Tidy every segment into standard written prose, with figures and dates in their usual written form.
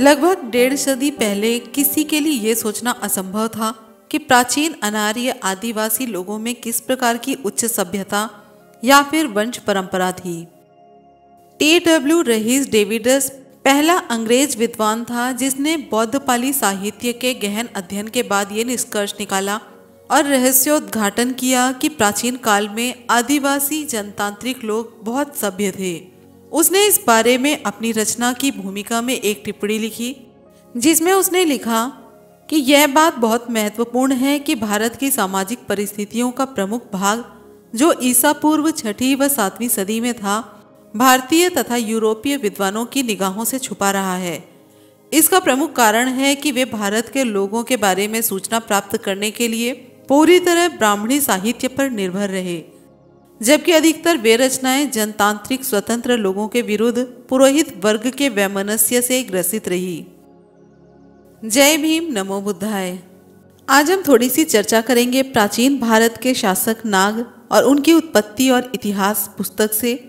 लगभग 1.5 सदी पहले किसी के लिए यह सोचना असंभव था कि प्राचीन अनार्य आदिवासी लोगों में किस प्रकार की उच्च सभ्यता या फिर वंश परंपरा थी। T.W. रहीस डेविडस पहला अंग्रेज विद्वान था जिसने बौद्ध पाली साहित्य के गहन अध्ययन के बाद ये निष्कर्ष निकाला और रहस्योद्घाटन किया कि प्राचीन काल में आदिवासी जनतांत्रिक लोग बहुत सभ्य थे। उसने इस बारे में अपनी रचना की भूमिका में एक टिप्पणी लिखी जिसमें उसने लिखा कि यह बात बहुत महत्वपूर्ण है कि भारत की सामाजिक परिस्थितियों का प्रमुख भाग जो ईसा पूर्व 6वीं व 7वीं सदी में था, भारतीय तथा यूरोपीय विद्वानों की निगाहों से छुपा रहा है। इसका प्रमुख कारण है कि वे भारत के लोगों के बारे में सूचना प्राप्त करने के लिए पूरी तरह ब्राह्मणी साहित्य पर निर्भर रहे, जबकि अधिकतर वे रचनाएं जनतांत्रिक स्वतंत्र लोगों के विरुद्ध पुरोहित वर्ग के वैमनस्य से ग्रसित रही। जय भीम, नमो बुद्धाय। आज हम थोड़ी सी चर्चा करेंगे प्राचीन भारत के शासक नाग और उनकी उत्पत्ति और इतिहास पुस्तक से,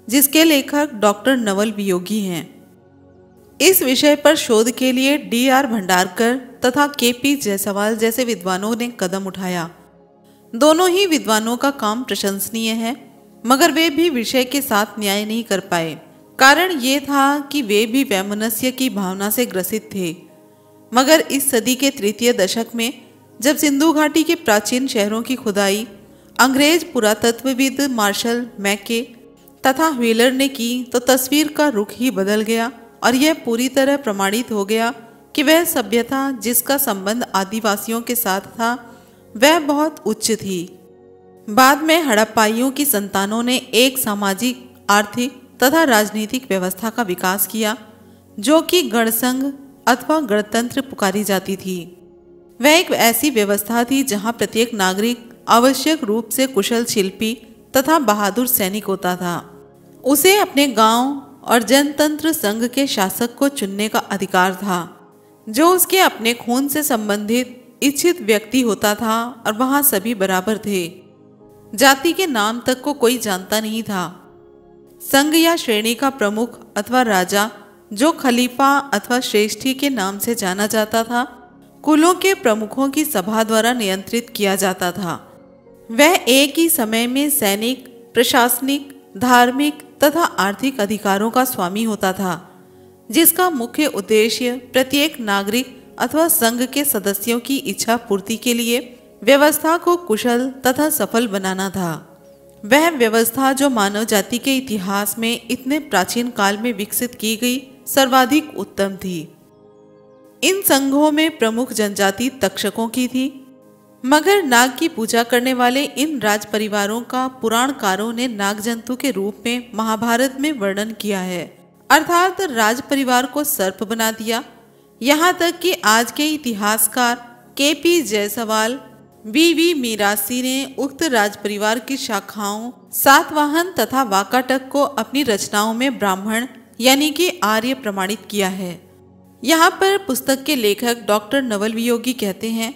जिसके लेखक डॉक्टर नवल वियोगी हैं। इस विषय पर शोध के लिए D.R. भंडारकर तथा K.P. जायसवाल जैसे विद्वानों ने कदम उठाया। दोनों ही विद्वानों का काम प्रशंसनीय है, मगर वे भी विषय के साथ न्याय नहीं कर पाए। कारण ये था कि वे भी वैमनस्य की भावना से ग्रसित थे। मगर इस सदी के तृतीय दशक में जब सिंधु घाटी के प्राचीन शहरों की खुदाई अंग्रेज पुरातत्वविद मार्शल मैके तथा व्हीलर ने की तो तस्वीर का रुख ही बदल गया और यह पूरी तरह प्रमाणित हो गया कि वह सभ्यता जिसका संबंध आदिवासियों के साथ था वह बहुत उच्च थी। बाद में हड़प्पाइयों की संतानों ने एक सामाजिक, आर्थिक तथा राजनीतिक व्यवस्था का विकास किया जो कि गणसंघ अथवा गणतंत्र पुकारी जाती थी। वह एक ऐसी व्यवस्था थी जहां प्रत्येक नागरिक आवश्यक रूप से कुशल शिल्पी तथा बहादुर सैनिक होता था। उसे अपने गांव और जनतंत्र संघ के शासक को चुनने का अधिकार था, जो उसके अपने खून से संबंधित इच्छित व्यक्ति होता था और वहां सभी बराबर थे। जाति के नाम तक को कोई जानता नहीं था। संघ या श्रेणी का प्रमुख अथवा राजा, जो खलीफा अथवा श्रेष्ठी के नाम से जाना जाता था, कुलों के प्रमुखों की सभा द्वारा नियंत्रित किया जाता था। वह एक ही समय में सैनिक, प्रशासनिक, धार्मिक तथा आर्थिक अधिकारों का स्वामी होता था, जिसका मुख्य उद्देश्य प्रत्येक नागरिक अथवा संघ के सदस्यों की इच्छा पूर्ति के लिए व्यवस्था को कुशल तथा सफल बनाना था। वह व्यवस्था जो मानव जाति के इतिहास में इतने प्राचीन काल में विकसित की गई सर्वाधिक उत्तम थी। इन संघों में प्रमुख जनजाति तक्षकों की थी, मगर नाग की पूजा करने वाले इन राज परिवारों का पुराणकारों ने नाग जंतु के रूप में महाभारत में वर्णन किया है, अर्थात राज परिवार को सर्प बना दिया। यहाँ तक कि आज के इतिहासकार K.P. जायसवाल, V.V. मीरासी ने उक्त राज परिवार की शाखाओं सातवाहन तथा वाकाटक को अपनी रचनाओं में ब्राह्मण यानी कि आर्य प्रमाणित किया है। यहाँ पर पुस्तक के लेखक डॉक्टर नवल वियोगी कहते हैं,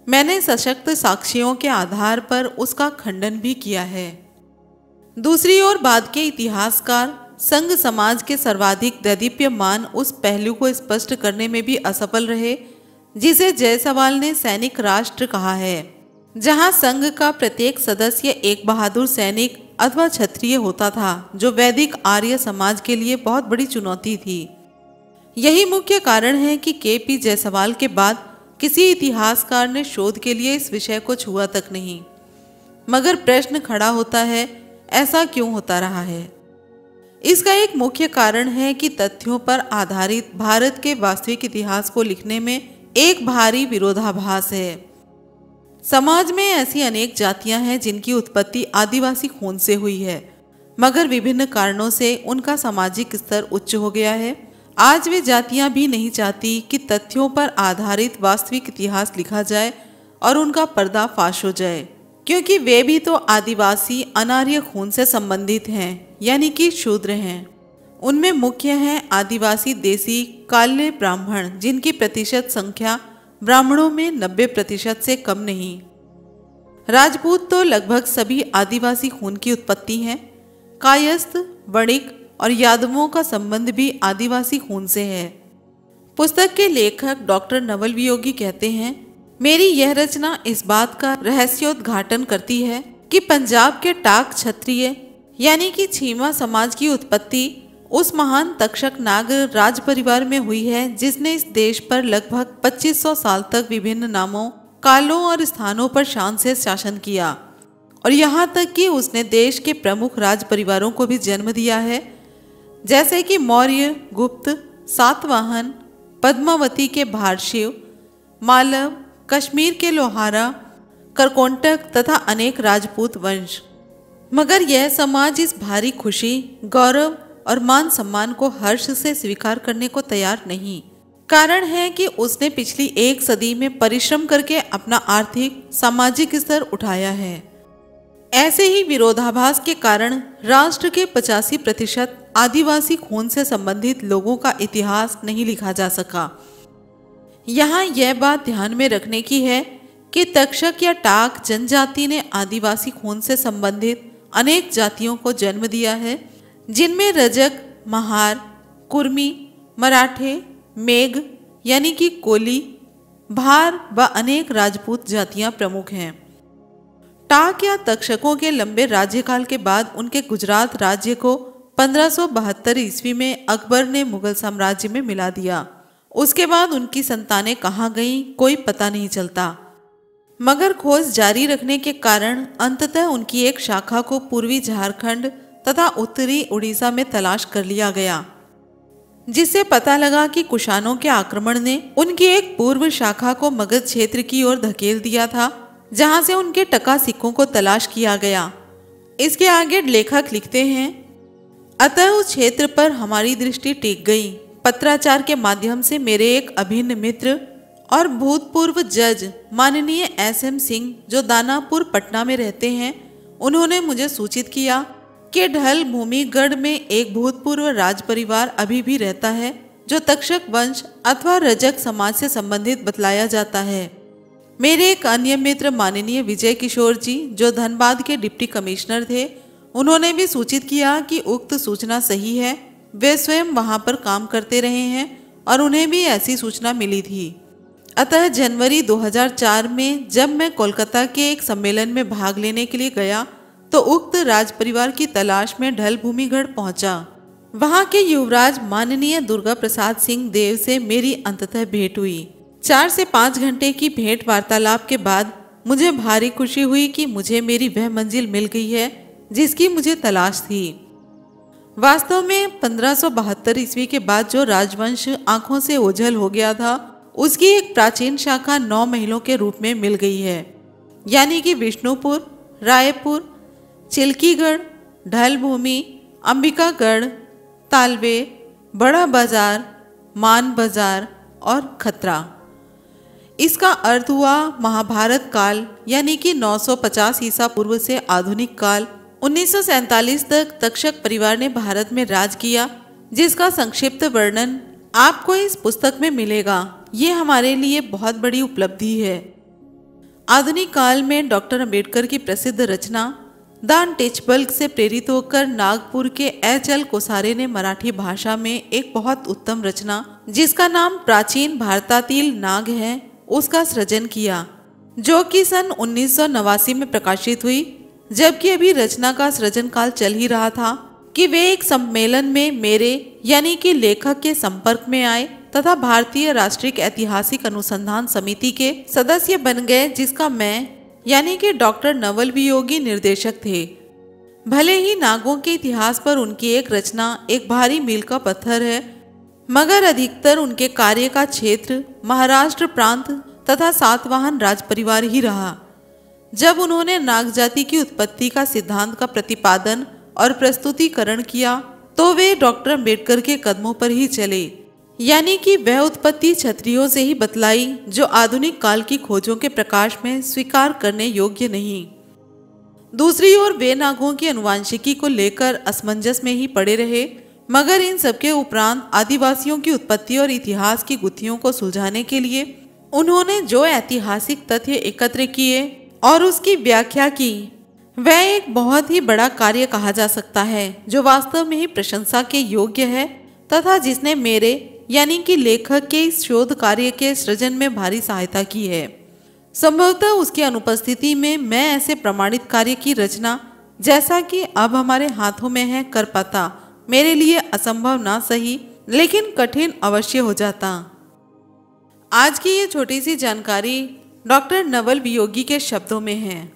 मैंने सशक्त साक्ष्यों के आधार पर उसका खंडन भी किया है। दूसरी ओर बाद के इतिहासकार संघ समाज के सर्वाधिक दैदीप्यमान उस पहलू को स्पष्ट करने में भी असफल रहे जिसे जायसवाल ने सैनिक राष्ट्र कहा है, जहां संघ का प्रत्येक सदस्य एक बहादुर सैनिक अथवा क्षत्रिय होता था, जो वैदिक आर्य समाज के लिए बहुत बड़ी चुनौती थी। यही मुख्य कारण है कि K.P. जायसवाल के बाद किसी इतिहासकार ने शोध के लिए इस विषय को छुआ तक नहीं। मगर प्रश्न खड़ा होता है, ऐसा क्यों होता रहा है? इसका एक मुख्य कारण है कि तथ्यों पर आधारित भारत के वास्तविक इतिहास को लिखने में एक भारी विरोधाभास है। समाज में ऐसी अनेक जातियां हैं जिनकी उत्पत्ति आदिवासी खून से हुई है, मगर विभिन्न कारणों से उनका सामाजिक स्तर उच्च हो गया है। आज वे जातियां भी नहीं चाहती कि तथ्यों पर आधारित वास्तविक इतिहास लिखा जाए और उनका पर्दाफाश हो जाए, क्योंकि वे भी तो आदिवासी अनार्य खून से संबंधित हैं, यानी कि शूद्र हैं। उनमें मुख्य हैं आदिवासी देसी काले ब्राह्मण, जिनकी प्रतिशत संख्या ब्राह्मणों में 90% से कम नहीं। राजपूत तो लगभग सभी आदिवासी खून की उत्पत्ति हैं। कायस्थ, वणिक और यादवों का संबंध भी आदिवासी खून से है। पुस्तक के लेखक डॉक्टर नवल वियोगी कहते हैं, मेरी यह रचना इस बात का रहस्योद्घाटन करती है कि पंजाब के टाक क्षत्रिय यानी कि छीमा समाज की उत्पत्ति उस महान तक्षक नाग राज परिवार में हुई है जिसने इस देश पर लगभग 2500 साल तक विभिन्न नामों, कालों और स्थानों पर शान से शासन किया और यहाँ तक कि उसने देश के प्रमुख राज परिवारों को भी जन्म दिया है, जैसे कि मौर्य, गुप्त, सातवाहन, पद्मावती के भारशिव, मालव, कश्मीर के लोहारा, करकोटक तथा अनेक राजपूत वंश। मगर यह समाज इस भारी खुशी, गौरव और मान सम्मान को हर्ष से स्वीकार करने को तैयार नहीं। कारण है कि उसने पिछली 1 सदी में परिश्रम करके अपना आर्थिक, सामाजिक स्तर उठाया है। ऐसे ही विरोधाभास के कारण राष्ट्र के 85% आदिवासी खून से संबंधित लोगों का इतिहास नहीं लिखा जा सका। यहाँ यह बात ध्यान में रखने की है कि तक्षक या टाक जनजाति ने आदिवासी खून से संबंधित अनेक जातियों को जन्म दिया है, जिनमें रजक, महार, कुर्मी, मराठे, मेघ यानी कि कोली, भार व अनेक राजपूत जातियां प्रमुख हैं। टाक या तक्षकों के लंबे राज्यकाल के बाद उनके गुजरात राज्य को 1572 ईस्वी में अकबर ने मुगल साम्राज्य में मिला दिया। उसके बाद उनकी संतानें कहाँ गईं कोई पता नहीं चलता, मगर खोज जारी रखने के कारण अंततः उनकी एक शाखा को पूर्वी झारखंड तथा उत्तरी उड़ीसा में तलाश कर लिया गया, जिससे पता लगा कि कुषाणों के आक्रमण ने उनकी एक पूर्व शाखा को मगध क्षेत्र की ओर धकेल दिया था, जहां से उनके टका सिक्कों को तलाश किया गया। इसके आगे लेखक लिखते हैं, अतः उस क्षेत्र पर हमारी दृष्टि टिक गई। पत्राचार के माध्यम से मेरे एक अभिन्न मित्र और भूतपूर्व जज माननीय SM सिंह, जो दानापुर पटना में रहते हैं, उन्होंने मुझे सूचित किया कि ढल भूमिगढ़ में एक भूतपूर्व राज परिवार अभी भी रहता है, जो तक्षक वंश अथवा रजक समाज से संबंधित बतलाया जाता है। मेरे एक अन्य मित्र माननीय विजय किशोर जी, जो धनबाद के डिप्टी कमिश्नर थे, उन्होंने भी सूचित किया कि उक्त सूचना सही है। वे स्वयं वहां पर काम करते रहे हैं और उन्हें भी ऐसी सूचना मिली थी। अतः जनवरी 2004 में जब मैं कोलकाता के एक सम्मेलन में भाग लेने के लिए गया तो उक्त राज परिवार की तलाश में ढल भूमिगढ़ पहुंचा। वहां के युवराज माननीय दुर्गा प्रसाद सिंह देव से मेरी अंततः भेंट हुई। 4 से 5 घंटे की भेंट वार्तालाप के बाद मुझे भारी खुशी हुई कि मुझे मेरी वह मंजिल मिल गई है जिसकी मुझे तलाश थी। वास्तव में 1572 ईस्वी के बाद जो राजवंश आंखों से ओझल हो गया था, उसकी एक प्राचीन शाखा 9 महलों के रूप में मिल गई है, यानी कि विष्णुपुर, रायपुर, चिल्कीगढ़, ढल भूमि, अंबिकागढ़, तालवे, बड़ा बाजार, मान बाजार और खतरा। इसका अर्थ हुआ महाभारत काल यानी कि 950 ईसा पूर्व से आधुनिक काल 1947 तक तक्षक परिवार ने भारत में राज किया, जिसका संक्षिप्त वर्णन आपको इस पुस्तक में मिलेगा। ये हमारे लिए बहुत बड़ी उपलब्धि है। आधुनिक काल में डॉक्टर अंबेडकर की प्रसिद्ध रचना द अनटचेबल से प्रेरित होकर नागपुर के HL कोसारे ने मराठी भाषा में एक बहुत उत्तम रचना, जिसका नाम प्राचीन भारतातील नाग है, उसका सृजन किया, जो कि सन 1989 में प्रकाशित हुई। जबकि अभी रचना का सृजन काल चल ही रहा था कि वे एक सम्मेलन में मेरे यानी कि लेखक के संपर्क में आए तथा भारतीय राष्ट्रीय ऐतिहासिक अनुसंधान समिति के सदस्य बन गए, जिसका मैं यानी कि डॉक्टर नवल वियोगी निर्देशक थे। भले ही नागों के इतिहास पर उनकी एक रचना एक भारी मील का पत्थर है, मगर अधिकतर उनके कार्य का क्षेत्र महाराष्ट्र प्रांत तथा सातवाहन राज परिवार ही रहा। जब उन्होंने नाग जाति की उत्पत्ति का सिद्धांत का प्रतिपादन और प्रस्तुतिकरण किया तो वे डॉक्टर अंबेडकर के कदमों पर ही चले, यानी कि वह उत्पत्ति क्षत्रियों से ही बतलाई जो आधुनिक काल की खोजों के प्रकाश में स्वीकार करने योग्य नहीं। दूसरी ओर वे नागों की अनुवांशिकी को लेकर असमंजस में ही पड़े रहे, मगर इन सबके उपरांत आदिवासियों की उत्पत्ति और इतिहास की गुत्थियों को सुलझाने के लिए उन्होंने जो ऐतिहासिक तथ्य एकत्र किए और उसकी व्याख्या की, वह एक बहुत ही बड़ा कार्य कहा जा सकता है, जो वास्तव में ही प्रशंसा के योग्य है तथा जिसने मेरे यानी कि लेखक के इस शोध कार्य के सृजन में भारी सहायता की है। संभवतः उसकी अनुपस्थिति में मैं ऐसे प्रमाणित कार्य की रचना, जैसा कि अब हमारे हाथों में है, कर पाता मेरे लिए असंभव ना सही लेकिन कठिन अवश्य हो जाता। आज की ये छोटी सी जानकारी डॉक्टर नवल वियोगी के शब्दों में है।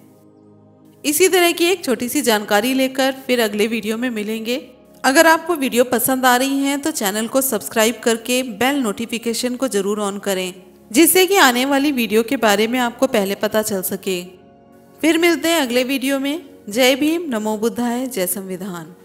इसी तरह की एक छोटी सी जानकारी लेकर फिर अगले वीडियो में मिलेंगे। अगर आपको वीडियो पसंद आ रही है तो चैनल को सब्सक्राइब करके बेल नोटिफिकेशन को जरूर ऑन करें, जिससे कि आने वाली वीडियो के बारे में आपको पहले पता चल सके। फिर मिलते हैं अगले वीडियो में। जय भीम, नमो बुद्धाय, जय संविधान।